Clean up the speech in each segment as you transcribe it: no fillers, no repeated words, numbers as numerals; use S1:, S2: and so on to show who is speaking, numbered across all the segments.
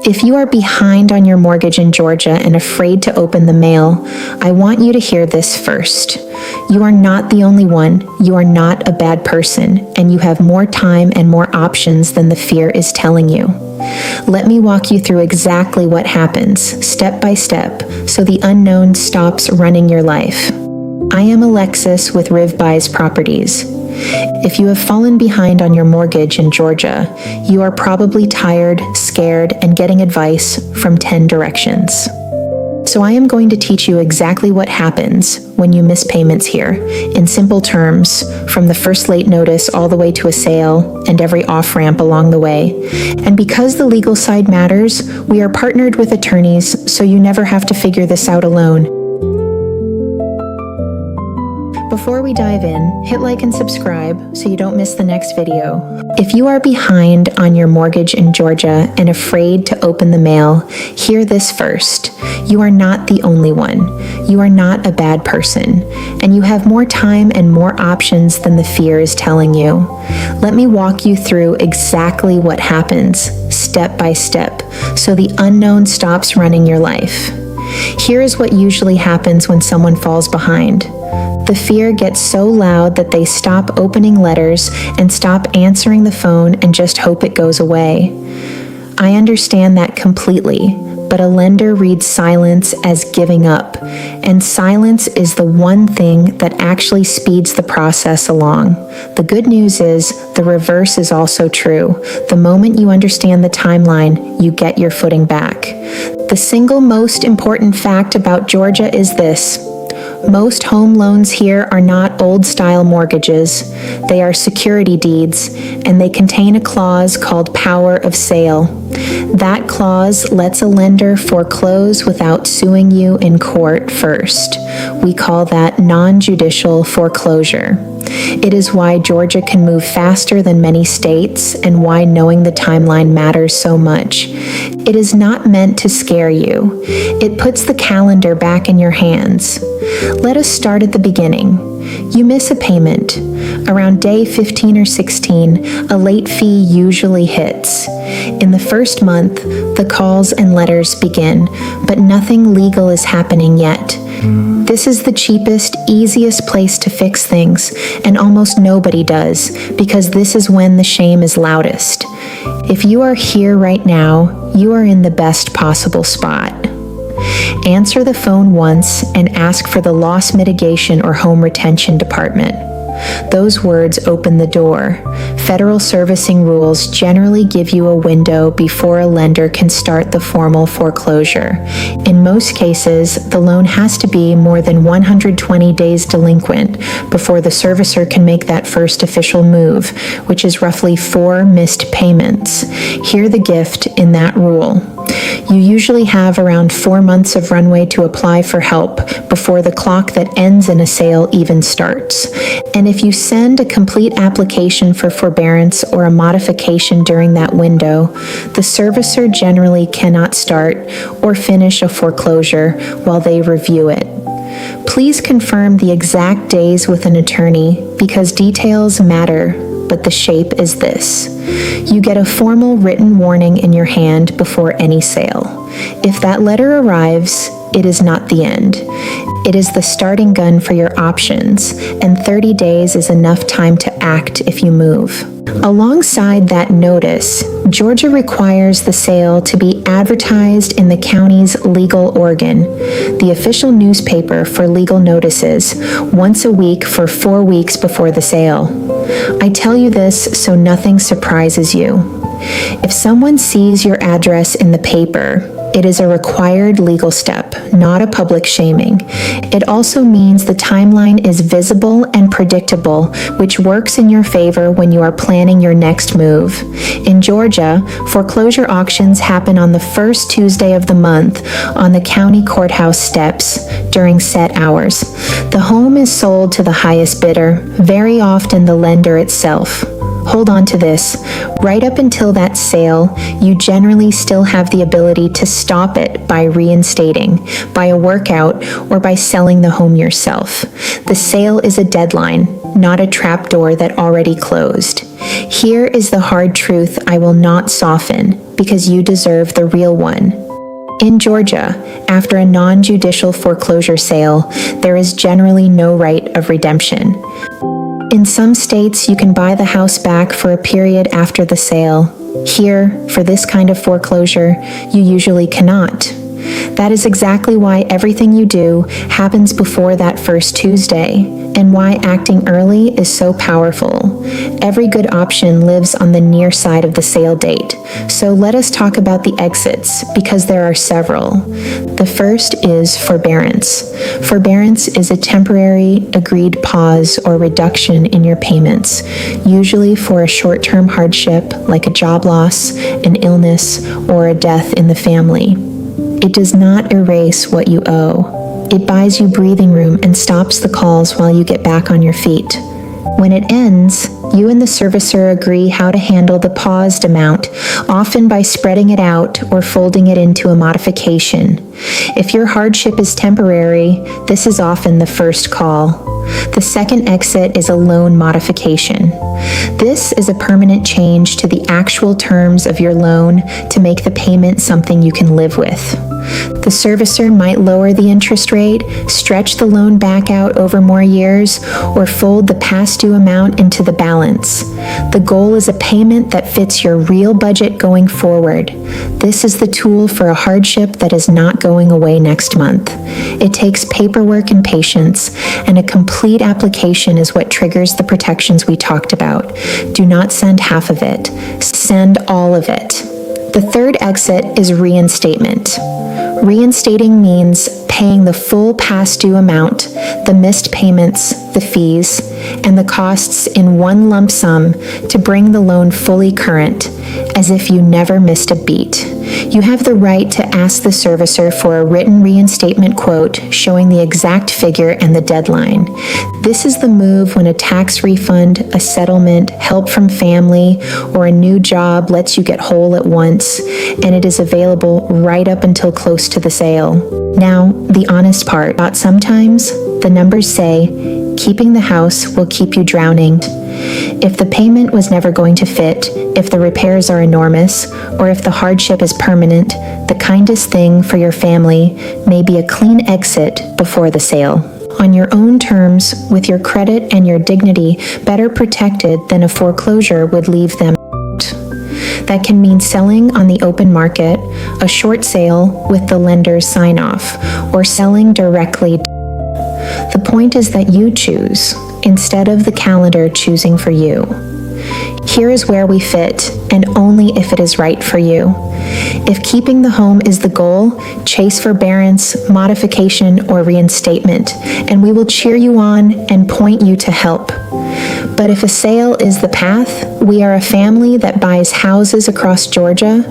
S1: If you are behind on your mortgage in Georgia and afraid to open the mail, I want you to hear this first. You are not the only one. You are not a bad person, and you have more time and more options than the fear is telling you. Let me walk you through exactly what happens, step by step, so the unknown stops running your life. I am Alexis with Riv Buys Properties. If you have fallen behind on your mortgage in Georgia, you are probably tired, scared, and getting advice from 10 directions. So I am going to teach you exactly what happens when you miss payments here, in simple terms, from the first late notice all the way to a sale and every off-ramp along the way. And because the legal side matters, we are partnered with attorneys, so you never have to figure this out alone. Before we dive in, hit like and subscribe so you don't miss the next video. If you are behind on your mortgage in Georgia and afraid to open the mail, hear this first. You are not the only one. You are not a bad person, and you have more time and more options than the fear is telling you. Let me walk you through exactly what happens, step by step, so the unknown stops running your life. Here is what usually happens when someone falls behind. The fear gets so loud that they stop opening letters and stop answering the phone and just hope it goes away. I understand that completely, but a lender reads silence as giving up, and silence is the one thing that actually speeds the process along. The good news is the reverse is also true. The moment you understand the timeline, you get your footing back. The single most important fact about Georgia is this. Most home loans here are not old-style mortgages. They are security deeds, and they contain a clause called power of sale. That clause lets a lender foreclose without suing you in court first. We call that non-judicial foreclosure. It is why Georgia can move faster than many states and why knowing the timeline matters so much. It is not meant to scare you. It puts the calendar back in your hands. Let us start at the beginning. You miss a payment. Around day 15 or 16, a late fee usually hits. In the first month, the calls and letters begin, but nothing legal is happening yet. This is the cheapest, easiest place to fix things, and almost nobody does, because this is when the shame is loudest. If you are here right now, you are in the best possible spot. Answer the phone once and ask for the loss mitigation or home retention department. Those words open the door. Federal servicing rules generally give you a window before a lender can start the formal foreclosure. In most cases, the loan has to be more than 120 days delinquent before the servicer can make that first official move, which is roughly 4 missed payments. Hear the gift in that rule. You usually have around 4 months of runway to apply for help before the clock that ends in a sale even starts. And if you send a complete application for forbearance or a modification during that window, the servicer generally cannot start or finish a foreclosure while they review it. Please confirm the exact days with an attorney because details matter, but the shape is this. You get a formal written warning in your hand before any sale. If that letter arrives, it is not the end. It is the starting gun for your options, and 30 days is enough time to act if you move. Alongside that notice, Georgia requires the sale to be advertised in the county's legal organ, the official newspaper for legal notices, once a week for 4 weeks before the sale. I tell you this so nothing surprises you. If someone sees your address in the paper, it is a required legal step, not a public shaming. It also means the timeline is visible and predictable, which works in your favor when you are planning your next move. In Georgia, foreclosure auctions happen on the first Tuesday of the month on the county courthouse steps during set hours. The home is sold to the highest bidder, very often the lender itself. Hold on to this. Right up until that sale, you generally still have the ability to stop it by reinstating, by a workout, or by selling the home yourself. The sale is a deadline. not a trapdoor that already closed. Here is the hard truth I will not soften, because you deserve the real one. In Georgia, after a non-judicial foreclosure sale, there is generally no right of redemption. In some states, you can buy the house back for a period after the sale. Here, for this kind of foreclosure, you usually cannot. That is exactly why everything you do happens before that first Tuesday, and why acting early is so powerful. Every good option lives on the near side of the sale date, so let us talk about the exits, because there are several. The first is forbearance. Forbearance is a temporary, agreed pause or reduction in your payments, usually for a short-term hardship like a job loss, an illness, or a death in the family. It does not erase what you owe. It buys you breathing room and stops the calls while you get back on your feet. When it ends, you and the servicer agree how to handle the paused amount, often by spreading it out or folding it into a modification. If your hardship is temporary, this is often the first call. The second exit is a loan modification. This is a permanent change to the actual terms of your loan to make the payment something you can live with. The servicer might lower the interest rate, stretch the loan back out over more years, or fold the past due amount into the balance. The goal is a payment that fits your real budget going forward. This is the tool for a hardship that is not going away next month. It takes paperwork and patience, and a complete application is what triggers the protections we talked about. Do not send half of it. Send all of it. The third exit is reinstatement. Reinstating means paying the full past due amount, the missed payments, the fees, and the costs in one lump sum to bring the loan fully current, as if you never missed a beat. You have the right to ask the servicer for a written reinstatement quote showing the exact figure and the deadline. This is the move when a tax refund, a settlement, help from family, or a new job lets you get whole at once, and it is available right up until close to the sale. Now, the honest part. Sometimes the numbers say, keeping the house will keep you drowning. If the payment was never going to fit, if the repairs are enormous, or if the hardship is permanent, the kindest thing for your family may be a clean exit before the sale. On your own terms, with your credit and your dignity better protected than a foreclosure would leave them. That can mean selling on the open market, a short sale with the lender's sign-off, or selling directly. The point is that you choose, instead of the calendar choosing for you. Here is where we fit, and only if it is right for you. If keeping the home is the goal, chase forbearance, modification, or reinstatement, and we will cheer you on and point you to help. But if a sale is the path, we are a family that buys houses across Georgia,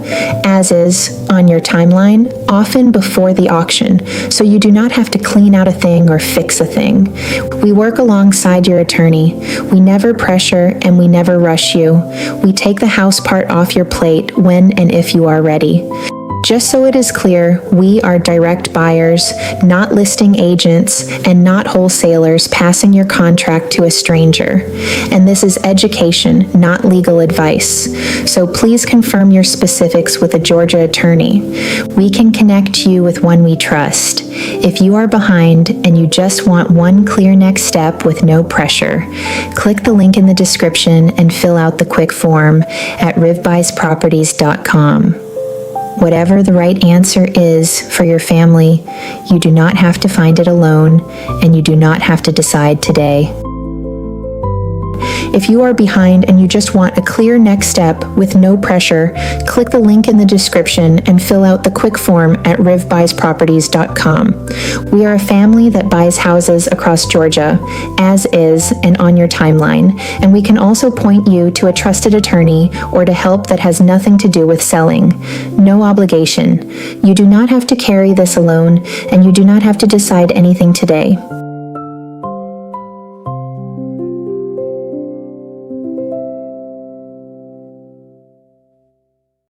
S1: as is on your timeline, often before the auction, so you do not have to clean out a thing or fix a thing. We work alongside your attorney. We never pressure and we never rush you. We take the house part off your plate when and if you are ready. Just so it is clear, we are direct buyers, not listing agents, and not wholesalers passing your contract to a stranger. And this is education, not legal advice. So please confirm your specifics with a Georgia attorney. We can connect you with one we trust. If you are behind and you just want one clear next step with no pressure, click the link in the description and fill out the quick form at rivbuysproperties.com. Whatever the right answer is for your family, you do not have to find it alone, and you do not have to decide today. If you are behind and you just want a clear next step with no pressure, click the link in the description and fill out the quick form at rivbuysproperties.com. We are a family that buys houses across Georgia, as is and on your timeline, and we can also point you to a trusted attorney or to help that has nothing to do with selling. No obligation. You do not have to carry this alone, and you do not have to decide anything today.